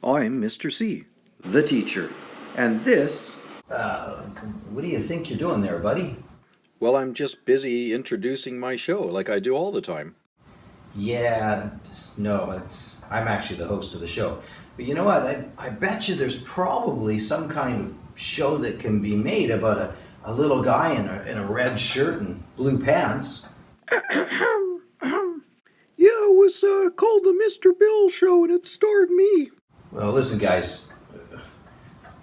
I'm Mr. C, the teacher, and this... What do you think you're doing there, buddy? Well, I'm just busy introducing my show like I do all the time. Yeah, no, I'm actually the host of the show. But you know what? I bet you there's probably some kind of show that can be made about a little guy in a red shirt and blue pants. Yeah, it was called the Mr. Bill Show, and it starred me. Well, listen, guys.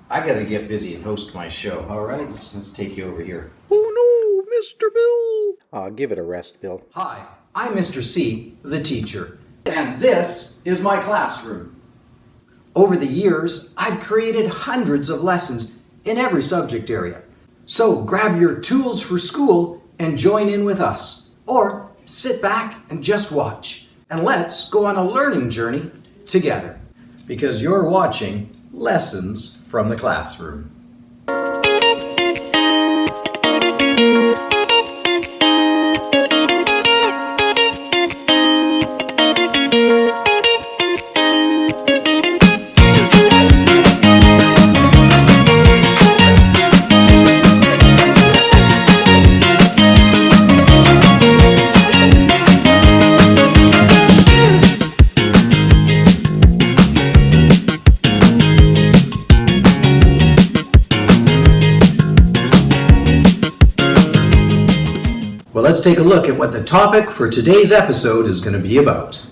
I gotta get busy and host my show. All right, let's take you over here. Oh no, Mr. Bill! Give it a rest, Bill. Hi, I'm Mr. C, the teacher, and this is my classroom. Over the years, I've created hundreds of lessons in every subject area. So grab your tools for school and join in with us. Or sit back and just watch. And let's go on a learning journey together. Because you're watching Lessons from the Classroom. Well, let's take a look at what the topic for today's episode is going to be about.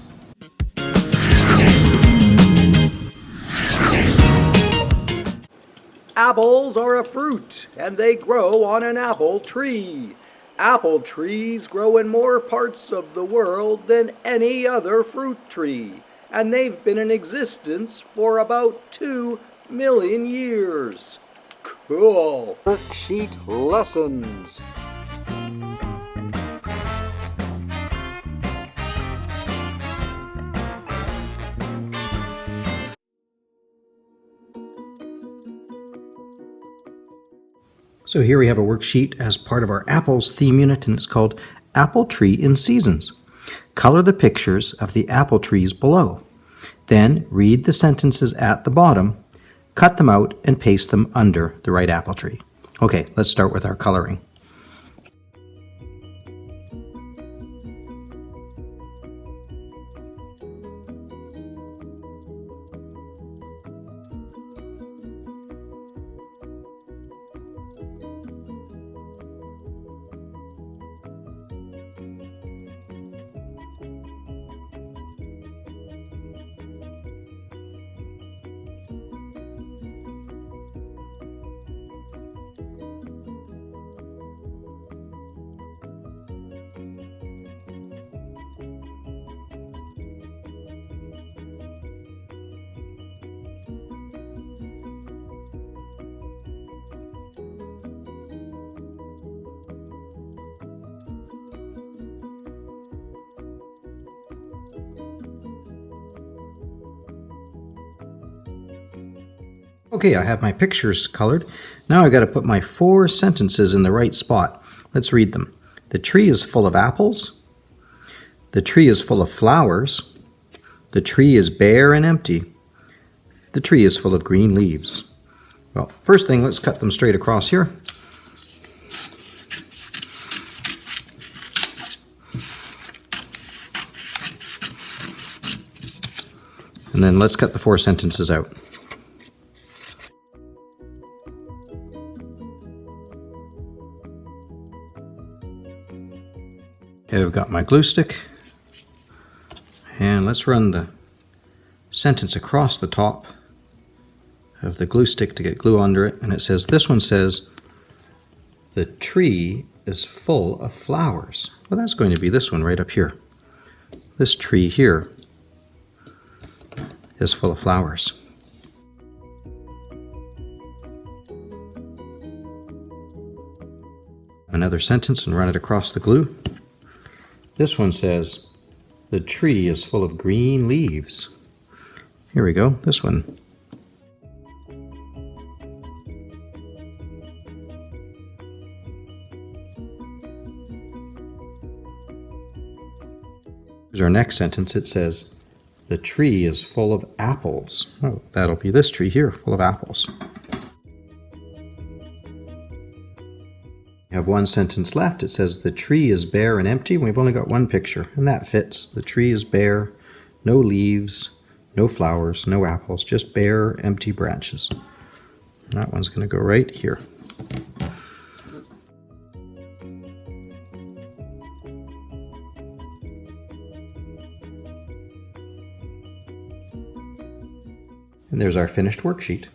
Apples are a fruit, and they grow on an apple tree. Apple trees grow in more parts of the world than any other fruit tree, and they've been in existence for about 2 million years. Cool. Worksheet lessons. So here we have a worksheet as part of our Apples theme unit, and it's called Apple Tree in Seasons. Color the pictures of the apple trees below. Then read the sentences at the bottom, cut them out, and paste them under the right apple tree. Okay, let's start with our coloring. Okay, I have my pictures colored. Now I got to put my 4 sentences in the right spot. Let's read them. The tree is full of apples. The tree is full of flowers. The tree is bare and empty. The tree is full of green leaves. Well, first thing, let's cut them straight across here. And then let's cut the 4 sentences out. Okay, I've got my glue stick, and let's run the sentence across the top of the glue stick to get glue under it, and it says, this one says, the tree is full of flowers. Well, that's going to be this one right up here. This tree here is full of flowers. Another sentence and run it across the glue. This one says, the tree is full of green leaves. Here we go, this one. Here's our next sentence. It says, The tree is full of apples. Oh, that'll be this tree here, full of apples. We have one sentence left. It says, the tree is bare and empty. We've only got one picture, and that fits. The tree is bare, no leaves, no flowers, no apples, just bare, empty branches. And that one's going to go right here. And there's our finished worksheet.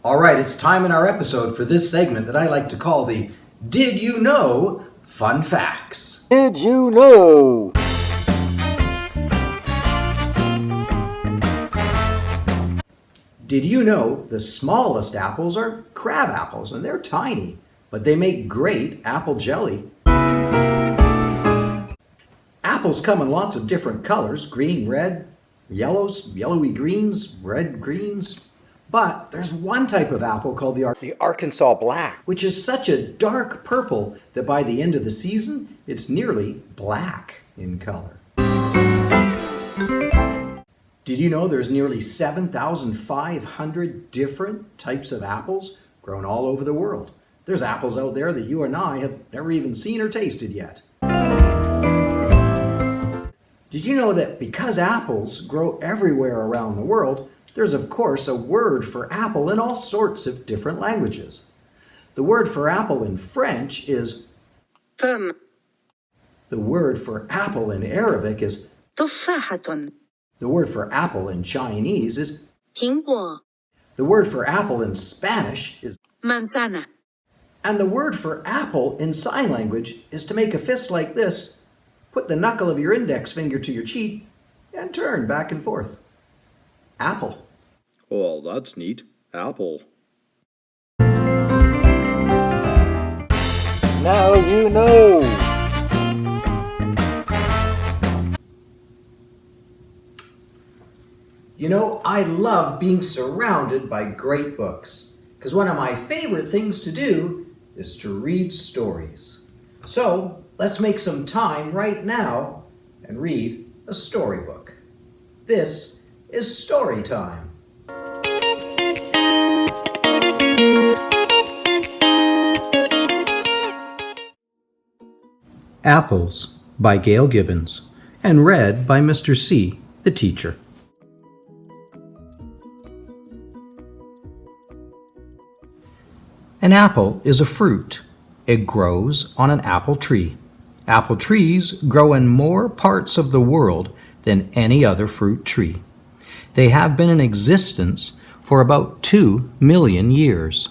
All right, it's time in our episode for this segment that I like to call the Did You Know Fun Facts. Did you know? Did you know the smallest apples are crab apples, and they're tiny, but they make great apple jelly. Apples come in lots of different colors, green, red, yellows, yellowy greens, red greens. But there's one type of apple called the Arkansas black. which is such a dark purple that by the end of the season, it's nearly black in color. Did you know there's nearly 7,500 different types of apples grown all over the world? There's apples out there that you and I have never even seen or tasted yet. Did you know that because apples grow everywhere around the world, there's of course a word for apple in all sorts of different languages? The word for apple in French is pomme, the word for apple in Arabic is تفاحة, the word for apple in Chinese is 苹果, the word for apple in Spanish is manzana, and the word for apple in sign language is to make a fist like this, put the knuckle of your index finger to your cheek, and turn back and forth. Apple. Oh, that's neat. Apple. Now you know. You know, I love being surrounded by great books, because one of my favorite things to do is to read stories. So, let's make some time right now and read a storybook. This is story time. Apples by Gail Gibbons, and read by Mr. C, the teacher. An apple is a fruit. It grows on an apple tree. Apple trees grow in more parts of the world than any other fruit tree. They have been in existence for about 2 million years.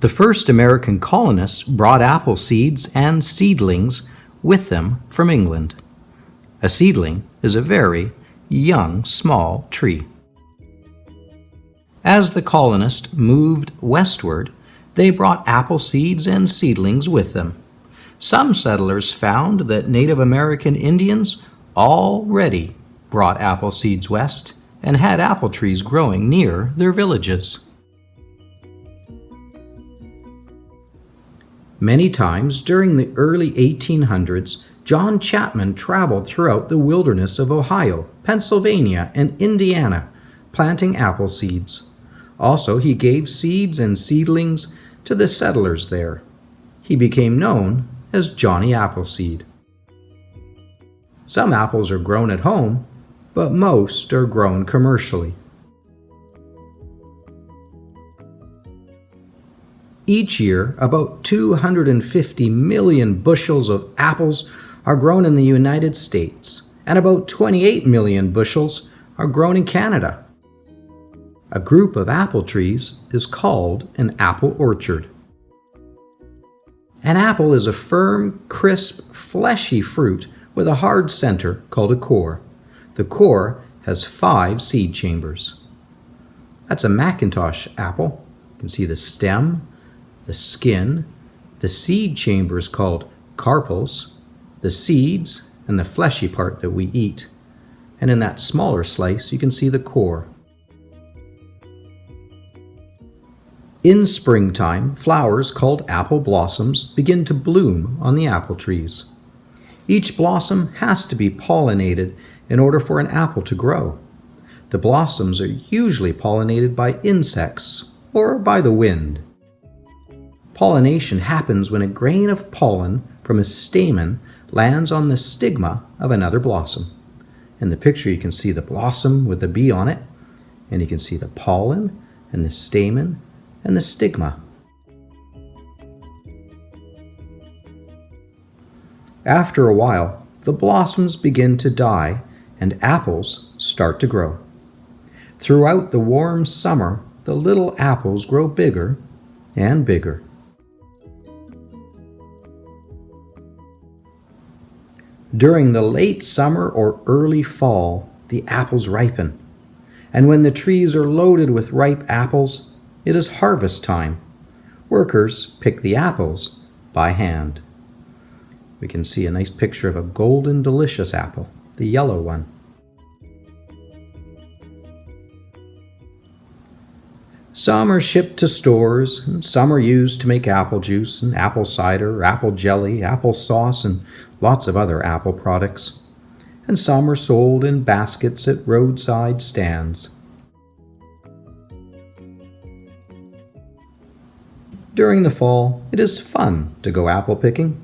The first American colonists brought apple seeds and seedlings with them from England. A seedling is a very young, small tree. As the colonists moved westward, they brought apple seeds and seedlings with them. Some settlers found that Native American Indians already brought apple seeds west and had apple trees growing near their villages. Many times during the early 1800s, John Chapman traveled throughout the wilderness of Ohio, Pennsylvania, and Indiana, planting apple seeds. Also, he gave seeds and seedlings to the settlers there. He became known as Johnny Appleseed. Some apples are grown at home, but most are grown commercially. Each year, about 250 million bushels of apples are grown in the United States, and about 28 million bushels are grown in Canada. A group of apple trees is called an apple orchard. An apple is a firm, crisp, fleshy fruit with a hard center called a core. The core has 5 seed chambers. That's a Macintosh apple. You can see the stem, the skin, the seed chambers called carpels, the seeds, and the fleshy part that we eat. And in that smaller slice, you can see the core. In springtime, flowers called apple blossoms begin to bloom on the apple trees. Each blossom has to be pollinated in order for an apple to grow. The blossoms are usually pollinated by insects or by the wind. Pollination happens when a grain of pollen from a stamen lands on the stigma of another blossom. In the picture you can see the blossom with the bee on it, and you can see the pollen and the stamen and the stigma. After a while, the blossoms begin to die and apples start to grow. Throughout the warm summer, the little apples grow bigger and bigger. During the late summer or early fall, the apples ripen. And when the trees are loaded with ripe apples, it is harvest time. Workers pick the apples by hand. We can see a nice picture of a golden delicious apple, the yellow one. Some are shipped to stores, and some are used to make apple juice and apple cider, apple jelly, apple sauce, and lots of other apple products. And some are sold in baskets at roadside stands. During the fall, it is fun to go apple picking.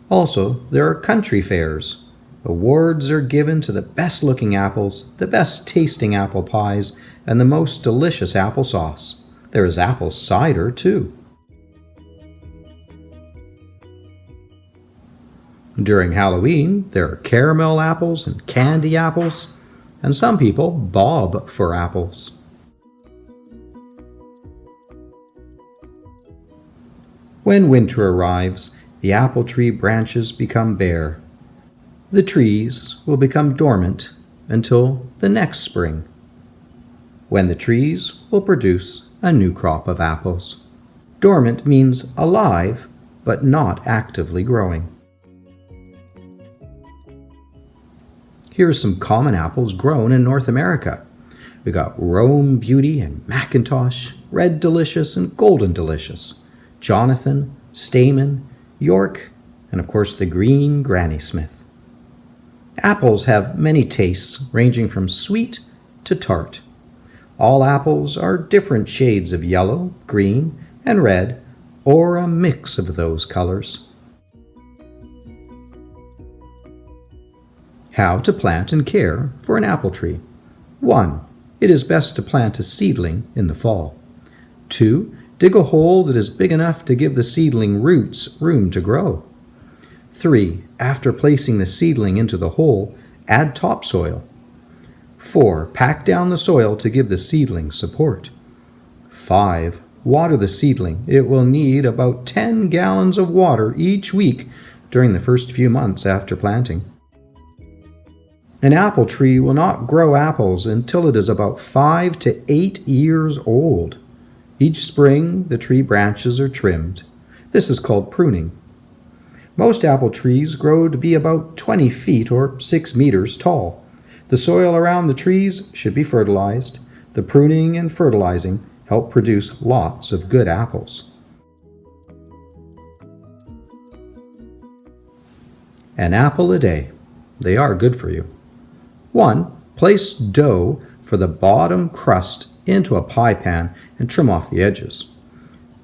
Also, there are country fairs. Awards are given to the best-looking apples, the best-tasting apple pies, and the most delicious apple sauce. There is apple cider, too. During Halloween, there are caramel apples and candy apples, and some people bob for apples. When winter arrives, the apple tree branches become bare. The trees will become dormant until the next spring, when the trees will produce a new crop of apples. Dormant means alive, but not actively growing. Here are some common apples grown in North America. We got Rome Beauty and Macintosh, Red Delicious and Golden Delicious, Jonathan, Stamen, York, and of course the green Granny Smith. Apples have many tastes ranging from sweet to tart. All apples are different shades of yellow, green, and red, or a mix of those colors. How to plant and care for an apple tree. 1. It is best to plant a seedling in the fall. 2. Dig a hole that is big enough to give the seedling roots room to grow. 3. After placing the seedling into the hole, add topsoil. 4. Pack down the soil to give the seedling support. 5. Water the seedling. It will need about 10 gallons of water each week during the first few months after planting. An apple tree will not grow apples until it is about 5 to 8 years old. Each spring, the tree branches are trimmed. This is called pruning. Most apple trees grow to be about 20 feet or 6 meters tall. The soil around the trees should be fertilized. The pruning and fertilizing help produce lots of good apples. An apple a day. They are good for you. 1. Place dough for the bottom crust into a pie pan and trim off the edges.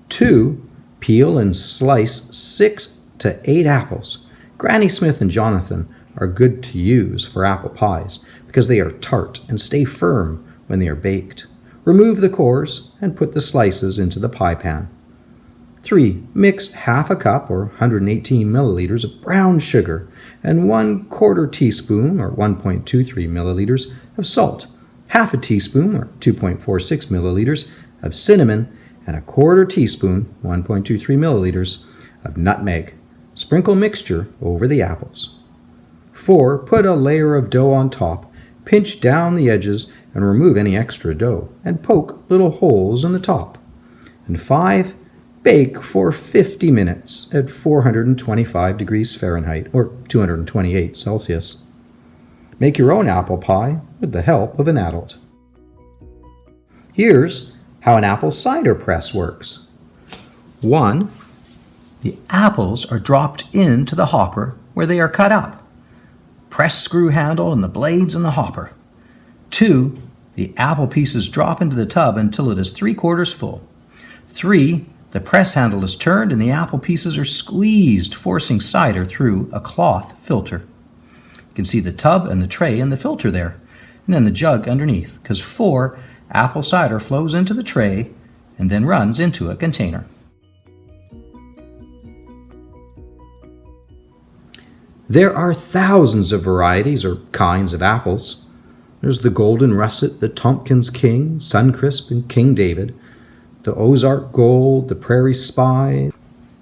2. Peel and slice 6 to 8 apples. Granny Smith and Jonathan are good to use for apple pies because they are tart and stay firm when they are baked. Remove the cores and put the slices into the pie pan. 3. Mix half a cup or 118 milliliters of brown sugar and 1/4 teaspoon or 1.23 milliliters of salt, half a teaspoon or 2.46 milliliters of cinnamon, and 1/4 teaspoon, 1.23 milliliters of nutmeg. Sprinkle mixture over the apples. 4. Put a layer of dough on top, pinch down the edges and remove any extra dough, and poke little holes in the top. And 5. Bake for 50 minutes at 425 degrees Fahrenheit or 228 Celsius. Make your own apple pie with the help of an adult. Here's how an apple cider press works. 1. The apples are dropped into the hopper where they are cut up. Press screw handle and the blades in the hopper. 2. The apple pieces drop into the tub until it is 3/4 full. 3. The press handle is turned and the apple pieces are squeezed, forcing cider through a cloth filter. You can see the tub and the tray and the filter there, and then the jug underneath, because 4 apple cider flows into the tray and then runs into a container. There are thousands of varieties or kinds of apples. There's the Golden Russet, the Tompkins King, Suncrisp, and King David, the Ozark Gold, the Prairie Spy,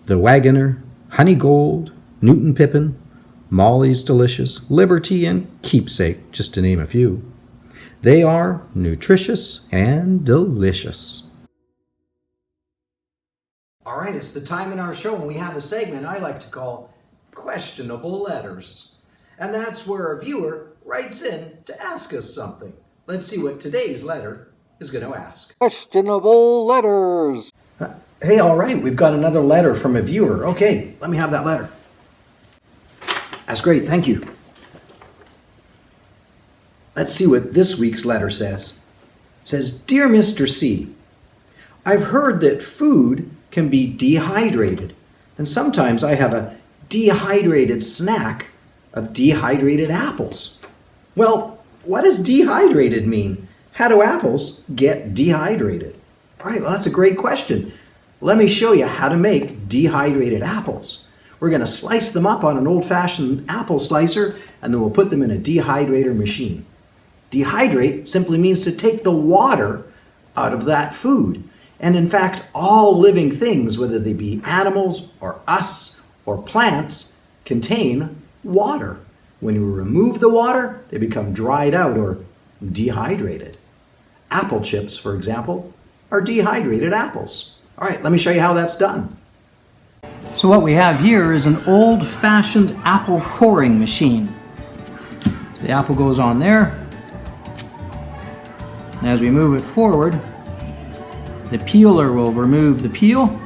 the Wagoner, Honey Gold, Newton Pippin, Molly's Delicious, Liberty, and Keepsake, just to name a few. They are nutritious and delicious. All right, it's the time in our show when we have a segment I like to call Questionable Letters. And that's where a viewer writes in to ask us something. Let's see what today's letter is going to ask. Questionable letters. Hey, all right, we've got another letter from a viewer. Okay, let me have that letter. That's great, thank you. Let's see what this week's letter says. It says, Dear Mr. C, I've heard that food can be dehydrated, and sometimes I have a dehydrated snack of dehydrated apples. Well, what does dehydrated mean? How do apples get dehydrated? All right, well, that's a great question. Let me show you how to make dehydrated apples. We're going to slice them up on an old-fashioned apple slicer, and then we'll put them in a dehydrator machine. Dehydrate simply means to take the water out of that food. And in fact, all living things, whether they be animals or us or plants, contain water. When you remove the water, they become dried out or dehydrated. Apple chips, for example, are dehydrated apples. All right, let me show you how that's done. So what we have here is an old-fashioned apple coring machine. So the apple goes on there. And as we move it forward, the peeler will remove the peel.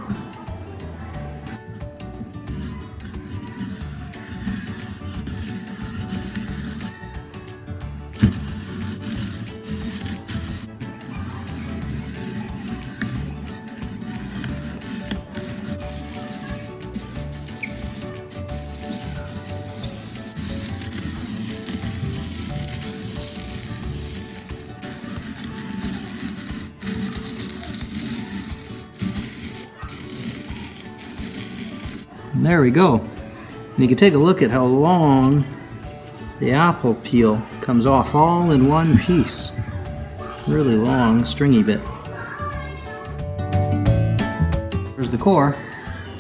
And there we go. And you can take a look at how long the apple peel comes off all in one piece. Really long, stringy bit. Here's the core,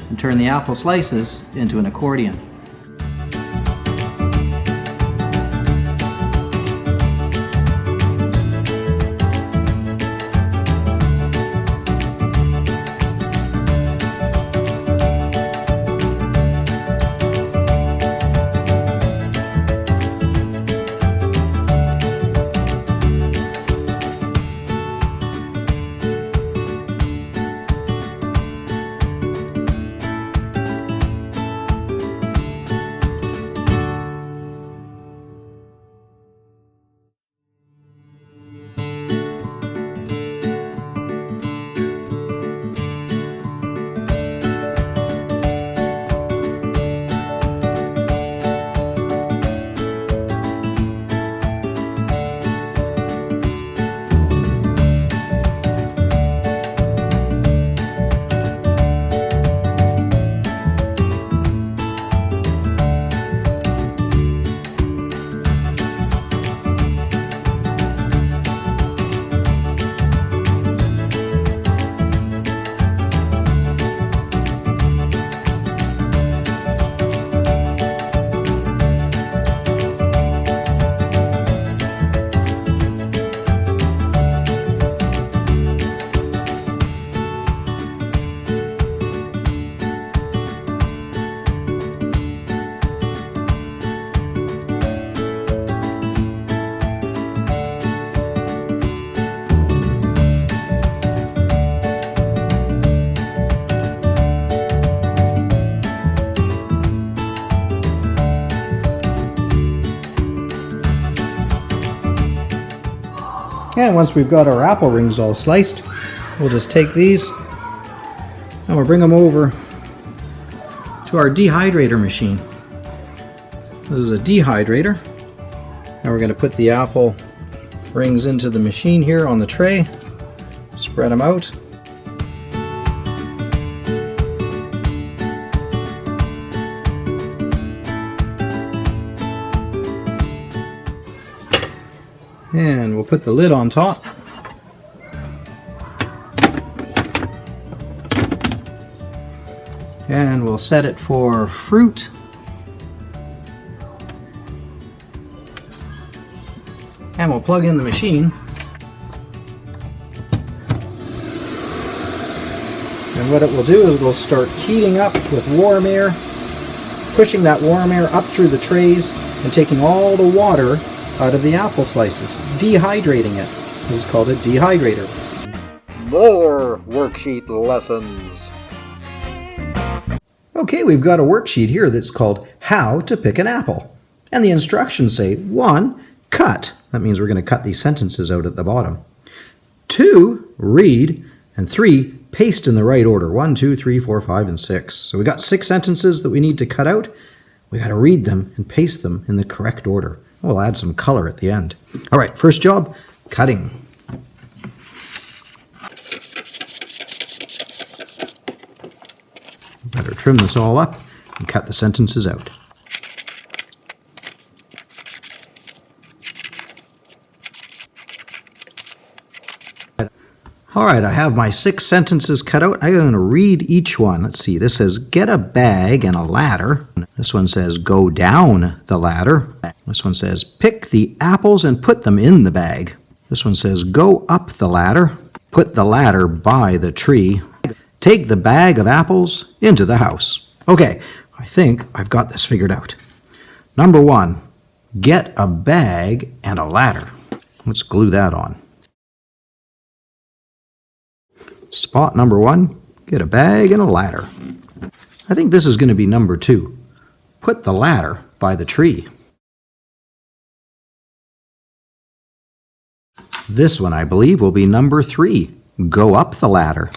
and turn the apple slices into an accordion. And once we've got our apple rings all sliced, we'll just take these and we'll bring them over to our dehydrator machine. This is a dehydrator. And we're going to put the apple rings into the machine here on the tray. Spread them out. And we'll put the lid on top. And we'll set it for fruit. And we'll plug in the machine. And what it will do is it'll start heating up with warm air, pushing that warm air up through the trays and taking all the water out of the apple slices, dehydrating it. This is called a dehydrator. More worksheet lessons. Okay, we've got a worksheet here that's called How to Pick an Apple. And the instructions say 1. Cut. That means we're going to cut these sentences out at the bottom. 2. Read. And 3. Paste in the right order. 1, 2, 3, 4, 5, and 6. So we got 6 sentences that we need to cut out. We got to read them and paste them in the correct order. We'll add some color at the end. All right, first job, cutting. Better trim this all up and cut the sentences out. All right, I have my 6 sentences cut out. I'm going to read each one. Let's see, this says, get a bag and a ladder. This one says, go down the ladder. This one says, pick the apples and put them in the bag. This one says, go up the ladder. Put the ladder by the tree. Take the bag of apples into the house. Okay, I think I've got this figured out. Number 1, get a bag and a ladder. Let's glue that on. Spot number 1, get a bag and a ladder. I think this is going to be number 2. Put the ladder by the tree. This one, I believe, will be number 3. Go up the ladder.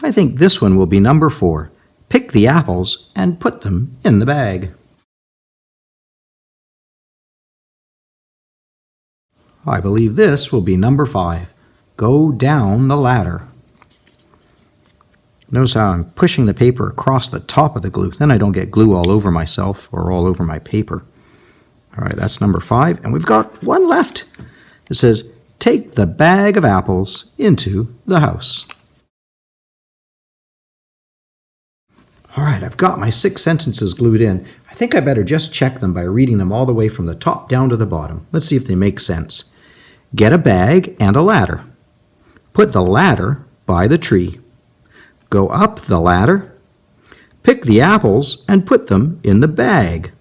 I think this one will be number 4. Pick the apples and put them in the bag. I believe this will be number 5. Go down the ladder. Notice how I'm pushing the paper across the top of the glue. Then I don't get glue all over myself or all over my paper. All right, that's number 5. And we've got one left. It says, take the bag of apples into the house. All right, I've got my 6 sentences glued in. I think I better just check them by reading them all the way from the top down to the bottom. Let's see if they make sense. Get a bag and a ladder. Put the ladder by the tree. Go up the ladder. Pick the apples and put them in the bag.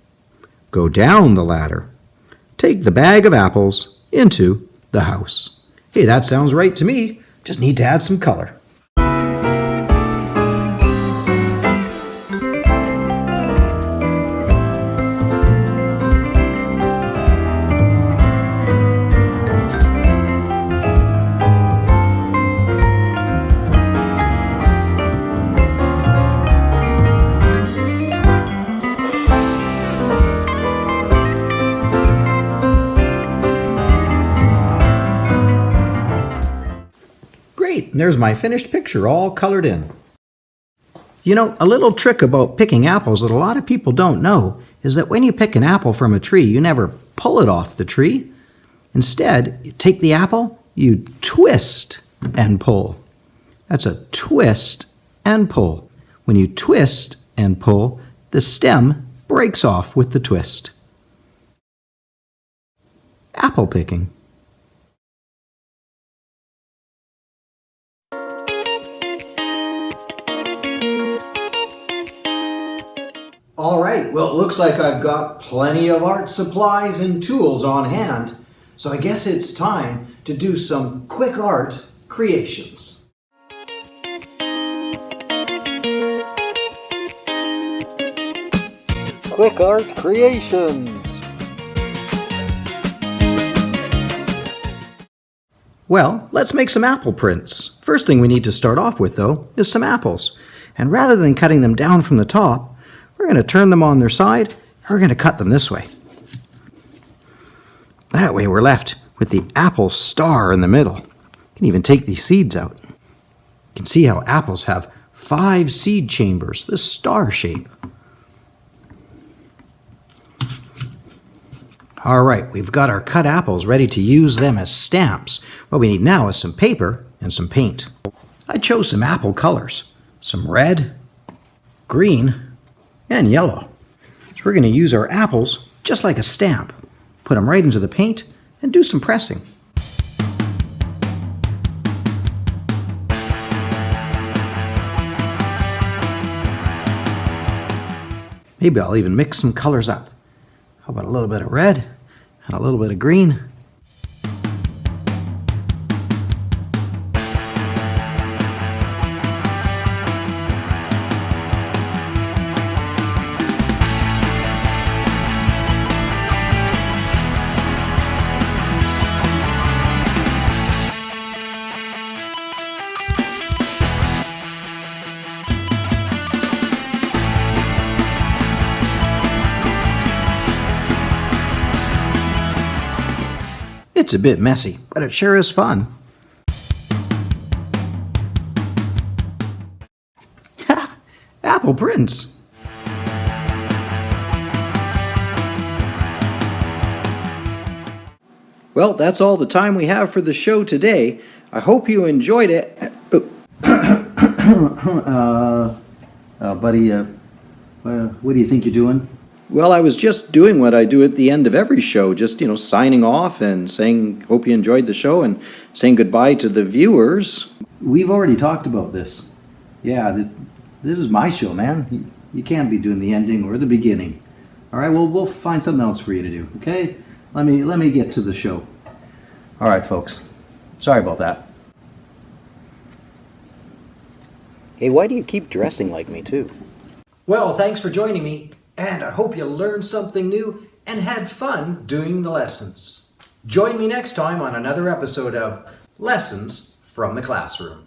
Go down the ladder. Take the bag of apples into the house. Hey, that sounds right to me. Just need to add some color. Great, and there's my finished picture all colored in. You know, a little trick about picking apples that a lot of people don't know is that when you pick an apple from a tree, you never pull it off the tree. Instead, you take the apple, you twist and pull. That's a twist and pull. When you twist and pull, the stem breaks off with the twist. Apple picking. All right, well, it looks like I've got plenty of art supplies and tools on hand, so I guess it's time to do some quick art creations. Quick art creations. Well, let's make some apple prints. First thing we need to start off with, though, is some apples. And rather than cutting them down from the top, we're going to turn them on their side, and we're going to cut them this way. That way we're left with the apple star in the middle. You can even take these seeds out. You can see how apples have 5 seed chambers, the star shape. All right, we've got our cut apples ready to use them as stamps. What we need now is some paper and some paint. I chose some apple colors, some red, green, and yellow. So we're going to use our apples just like a stamp. Put them right into the paint and do some pressing. Maybe I'll even mix some colors up. How about a little bit of red and a little bit of green? It's a bit messy, but it sure is fun. Ha! Apple prints! Well, that's all the time we have for the show today. I hope you enjoyed it. Buddy, what do you think you're doing? Well, I was just doing what I do at the end of every show, just, signing off and saying, hope you enjoyed the show, and saying goodbye to the viewers. We've already talked about this. Yeah, this is my show, man. You can't be doing the ending or the beginning. All right, well, we'll find something else for you to do, okay? Let me get to the show. All right, folks. Sorry about that. Hey, why do you keep dressing like me, too? Well, thanks for joining me, and I hope you learned something new and had fun doing the lessons. Join me next time on another episode of Lessons from the Classroom.